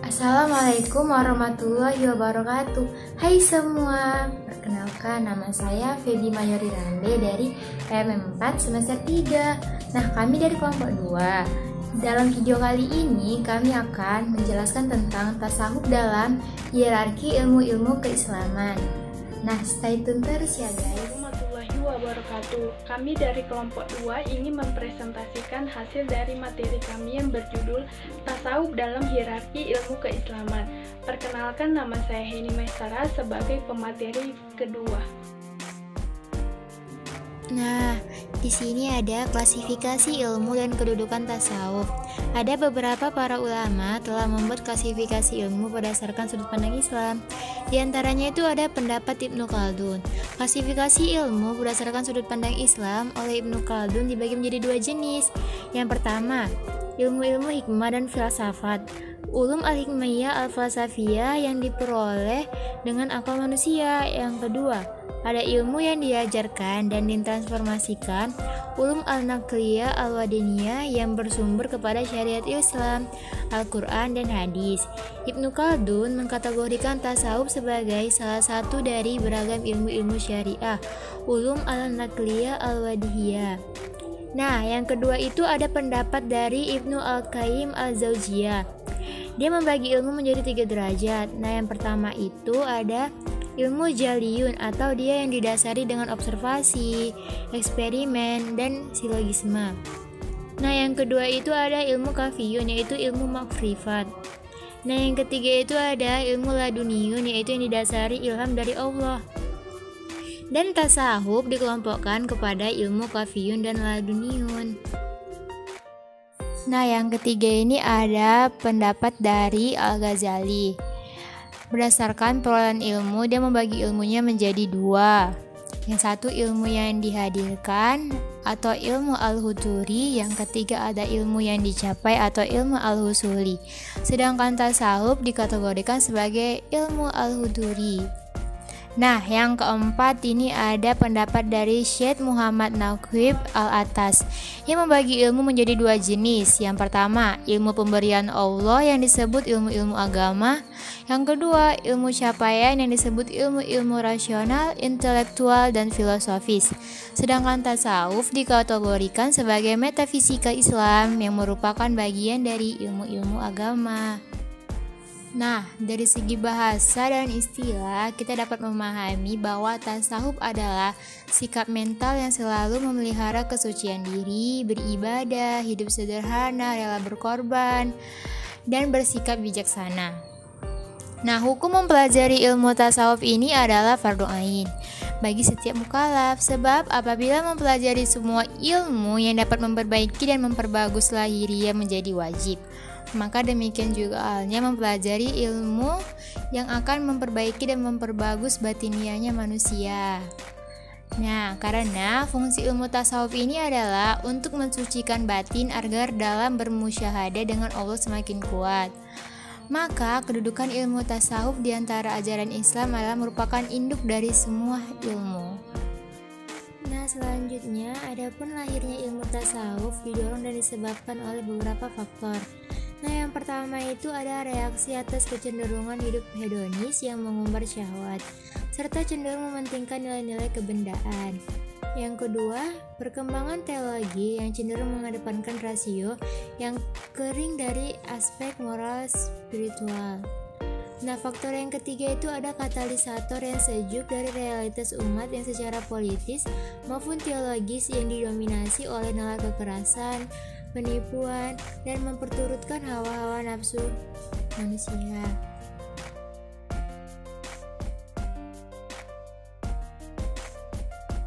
Assalamualaikum warahmatullahi wabarakatuh. Hai semua, perkenalkan nama saya Feby Mayori Rande dari MM4 semester 3. Nah, kami dari kelompok 2. Dalam video kali ini kami akan menjelaskan tentang tasawuf dalam hierarki ilmu-ilmu keislaman. Nah, stay tune terus ya guys. Warahmatullahi wabarakatuh. Kami dari kelompok 2 ingin mempresentasikan hasil dari materi kami yang berjudul Tasawuf dalam Hierarki Ilmu Keislaman. Perkenalkan, nama saya Heni Maisara sebagai pemateri kedua. Nah, di sini ada klasifikasi ilmu dan kedudukan tasawuf. Ada beberapa para ulama telah membuat klasifikasi ilmu berdasarkan sudut pandang Islam. Di antaranya itu ada pendapat Ibnu Khaldun. Klasifikasi ilmu berdasarkan sudut pandang Islam oleh Ibnu Khaldun dibagi menjadi dua jenis. Yang pertama, ilmu-ilmu hikmah dan filsafat. Ulum al-hikmiyah al-falsafiyah yang diperoleh dengan akal manusia. Yang kedua, ada ilmu yang diajarkan dan ditransformasikan, ulum al-naqliyah al-wadaniyah yang bersumber kepada syariat Islam, Al-Quran, dan hadis. Ibnu Khaldun mengkategorikan tasawuf sebagai salah satu dari beragam ilmu-ilmu syariah, ulum al-naqliyah al-wadaniyah. Nah, yang kedua itu ada pendapat dari Ibnu Al-Qayyim Al-Jauziyah. Dia membagi ilmu menjadi 3 derajat. Nah, yang pertama itu ada ilmu jaliyun atau dia yang didasari dengan observasi, eksperimen, dan silogisme. Nah, yang kedua itu ada ilmu kafiyun, yaitu ilmu makrifat. Nah, yang ketiga itu ada ilmu laduniyun, yaitu yang didasari ilham dari Allah. Dan tasawuf dikelompokkan kepada ilmu kafiyun dan laduniyun. Nah, yang ketiga ini ada pendapat dari Al-Ghazali. Berdasarkan perolehan ilmu, dia membagi ilmunya menjadi 2. Yang satu ilmu yang dihadirkan atau ilmu al-huduri, yang ketiga ada ilmu yang dicapai atau ilmu al-husuli. Sedangkan tasawuf dikategorikan sebagai ilmu al-huduri. Nah, yang keempat ini ada pendapat dari Syekh Muhammad Naqib Al-Atas yang membagi ilmu menjadi 2 jenis. Yang pertama, ilmu pemberian Allah yang disebut ilmu-ilmu agama. Yang kedua, ilmu capaian yang disebut ilmu-ilmu rasional, intelektual, dan filosofis. Sedangkan tasawuf dikategorikan sebagai metafisika Islam yang merupakan bagian dari ilmu-ilmu agama. Nah, dari segi bahasa dan istilah, kita dapat memahami bahwa tasawuf adalah sikap mental yang selalu memelihara kesucian diri, beribadah, hidup sederhana, rela berkorban, dan bersikap bijaksana. Nah, hukum mempelajari ilmu tasawuf ini adalah fardu ain bagi setiap mukallaf, sebab apabila mempelajari semua ilmu yang dapat memperbaiki dan memperbagus lahiriah menjadi wajib, maka demikian juga halnya mempelajari ilmu yang akan memperbaiki dan memperbagus batiniahnya manusia. Nah, karena fungsi ilmu tasawuf ini adalah untuk mensucikan batin agar dalam bermusyahadah dengan Allah semakin kuat. Maka kedudukan ilmu tasawuf di antara ajaran Islam adalah merupakan induk dari semua ilmu. Nah, selanjutnya adapun lahirnya ilmu tasawuf didorong dan disebabkan oleh beberapa faktor. Nah, yang pertama itu ada reaksi atas kecenderungan hidup hedonis yang mengumbar syahwat, serta cenderung mementingkan nilai-nilai kebendaan. Yang kedua, perkembangan teologi yang cenderung mengedepankan rasio yang kering dari aspek moral spiritual. Nah, faktor yang ketiga itu ada katalisator yang sejuk dari realitas umat yang secara politis maupun teologis yang didominasi oleh nalar kekerasan, penipuan, dan memperturutkan hawa-hawa nafsu manusia.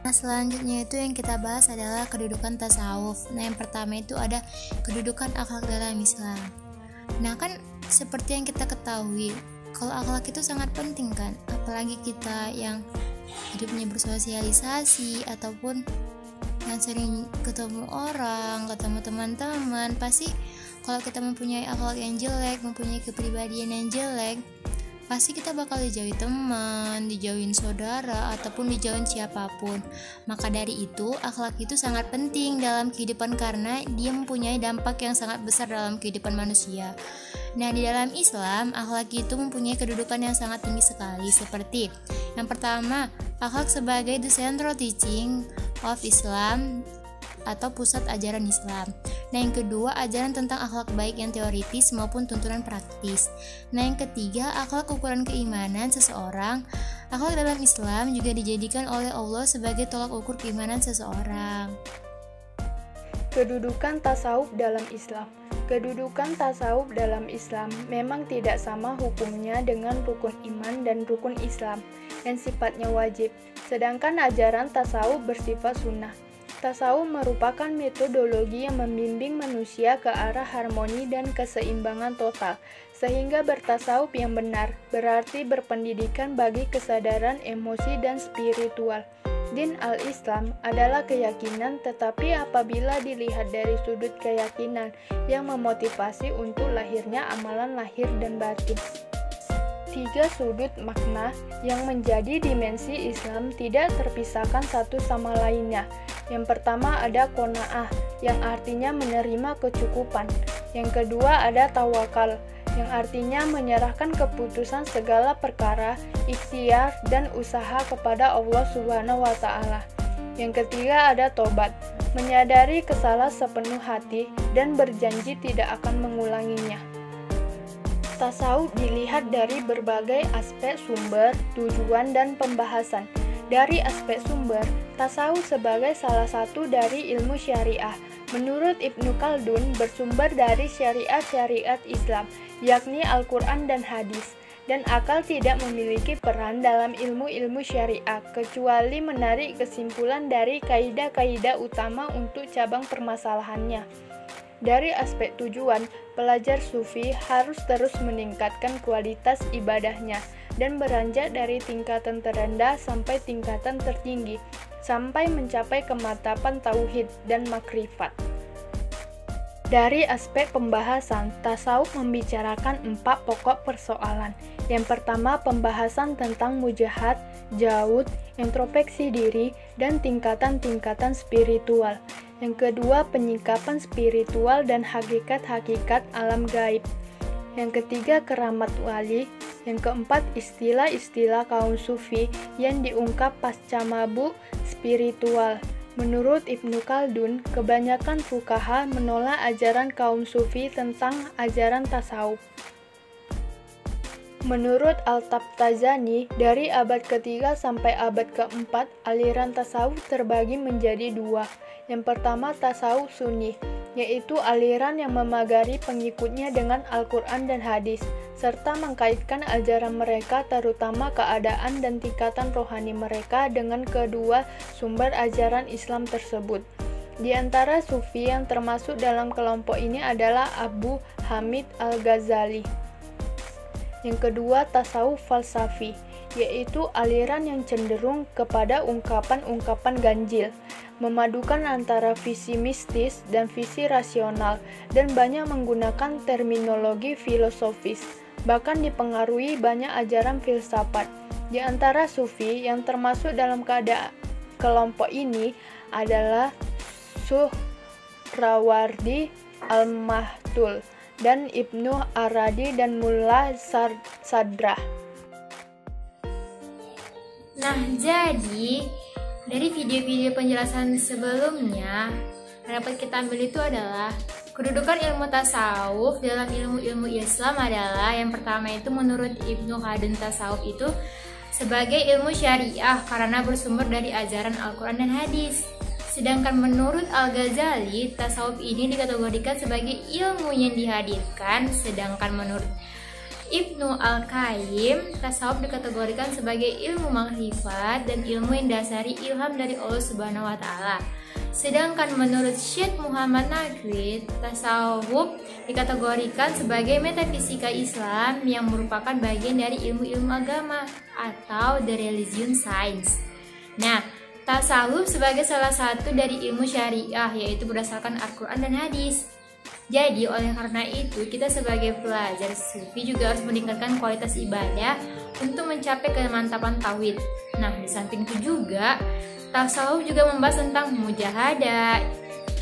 Nah, selanjutnya itu yang kita bahas adalah kedudukan tasawuf. Nah, yang pertama itu ada kedudukan akhlak dalam Islam. Nah, kan seperti yang kita ketahui, kalau akhlak itu sangat penting kan, apalagi kita yang hidupnya bersosialisasi ataupun yang sering ketemu orang, ketemu teman-teman, pasti kalau kita mempunyai akhlak yang jelek, mempunyai kepribadian yang jelek, pasti kita bakal dijauhi teman, dijauhin saudara, ataupun dijauhin siapapun. Maka dari itu, akhlak itu sangat penting dalam kehidupan karena dia mempunyai dampak yang sangat besar dalam kehidupan manusia. Nah, di dalam Islam, akhlak itu mempunyai kedudukan yang sangat tinggi sekali, seperti yang pertama, akhlak sebagai the central teaching of Islam atau pusat ajaran Islam. Nah, yang kedua, ajaran tentang akhlak baik yang teoritis maupun tuntunan praktis. Nah, yang ketiga, akhlak ukuran keimanan seseorang. Akhlak dalam Islam juga dijadikan oleh Allah sebagai tolak ukur keimanan seseorang. Kedudukan tasawuf dalam Islam. Kedudukan tasawuf dalam Islam memang tidak sama hukumnya dengan rukun iman dan rukun Islam yang sifatnya wajib, sedangkan ajaran tasawuf bersifat sunnah. Tasawuf merupakan metodologi yang membimbing manusia ke arah harmoni dan keseimbangan total, sehingga bertasawuf yang benar berarti berpendidikan bagi kesadaran emosi dan spiritual. Din al-Islam adalah keyakinan, tetapi apabila dilihat dari sudut keyakinan yang memotivasi untuk lahirnya amalan lahir dan batin. 3 sudut makna yang menjadi dimensi Islam tidak terpisahkan satu sama lainnya. Yang pertama ada qanaah, yang artinya menerima kecukupan. Yang kedua ada tawakal, yang artinya menyerahkan keputusan segala perkara, ikhtiar, dan usaha kepada Allah Subhanahu wa Ta'ala. Yang ketiga ada tobat, menyadari kesalahan sepenuh hati dan berjanji tidak akan mengulanginya. Tasawuf dilihat dari berbagai aspek sumber, tujuan, dan pembahasan. Dari aspek sumber, tasawuf sebagai salah satu dari ilmu syariah, menurut Ibnu Khaldun bersumber dari syariat-syariat Islam, yakni Al-Quran dan hadis, dan akal tidak memiliki peran dalam ilmu-ilmu syariah, kecuali menarik kesimpulan dari kaidah-kaidah utama untuk cabang permasalahannya. Dari aspek tujuan, pelajar sufi harus terus meningkatkan kualitas ibadahnya dan beranjak dari tingkatan terendah sampai tingkatan tertinggi, sampai mencapai kemantapan tauhid dan makrifat. Dari aspek pembahasan, tasawuf membicarakan 4 pokok persoalan. Yang pertama, pembahasan tentang mujahat, jaud, introspeksi diri, dan tingkatan-tingkatan spiritual. Yang kedua, penyikapan spiritual dan hakikat-hakikat alam gaib. Yang ketiga, keramat wali. Yang keempat, istilah-istilah kaum sufi yang diungkap pasca mabuk spiritual. Menurut Ibnu Khaldun, kebanyakan fuqaha menolak ajaran kaum sufi tentang ajaran tasawuf. Menurut Al-Tabtazani, dari abad ke-3 sampai abad ke-4, aliran tasawuf terbagi menjadi 2. Yang pertama, tasawuf sunni, yaitu aliran yang memagari pengikutnya dengan Al-Quran dan hadis, serta mengkaitkan ajaran mereka terutama keadaan dan tingkatan rohani mereka dengan kedua sumber ajaran Islam tersebut. Di antara sufi yang termasuk dalam kelompok ini adalah Abu Hamid Al-Ghazali. Yang kedua, tasawuf falsafi, yaitu aliran yang cenderung kepada ungkapan-ungkapan ganjil, memadukan antara visi mistis dan visi rasional, dan banyak menggunakan terminologi filosofis, bahkan dipengaruhi banyak ajaran filsafat. Di antara sufi yang termasuk dalam kelompok ini adalah Suhrawardi, Al-Mahtul, dan Ibnu Aradi dan Mullah Sadrah. Nah, jadi dari video-video penjelasan sebelumnya, yang dapat kita ambil itu adalah kedudukan ilmu tasawuf dalam ilmu-ilmu Islam adalah yang pertama itu menurut Ibnu Khaldun tasawuf itu sebagai ilmu syariah karena bersumber dari ajaran Al-Quran dan hadis. Sedangkan menurut Al-Ghazali, tasawuf ini dikategorikan sebagai ilmu yang dihadirkan, sedangkan menurut Ibnu Al-Qayyim, tasawuf dikategorikan sebagai ilmu makrifat dan ilmu yang dasari ilham dari Allah Subhanahu wa Ta'ala. Sedangkan menurut Syekh Muhammad Naqvi, tasawuf dikategorikan sebagai metafisika Islam yang merupakan bagian dari ilmu-ilmu agama atau the religion science. Nah, tasawuf sebagai salah satu dari ilmu syariah yaitu berdasarkan Al-Quran dan hadis. Jadi oleh karena itu kita sebagai pelajar sufi juga harus meningkatkan kualitas ibadah untuk mencapai kemantapan tauhid. Nah, di samping itu juga tasawuf juga membahas tentang mujahadah.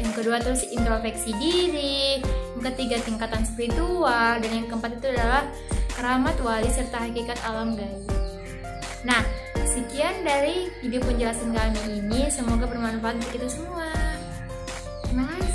Yang kedua terus introspeksi diri. Yang ketiga tingkatan spiritual, dan yang keempat itu adalah keramat wali serta hakikat alam gaib. Nah, sekian dari video penjelasan kami ini, semoga bermanfaat untuk kita semua. Terima kasih.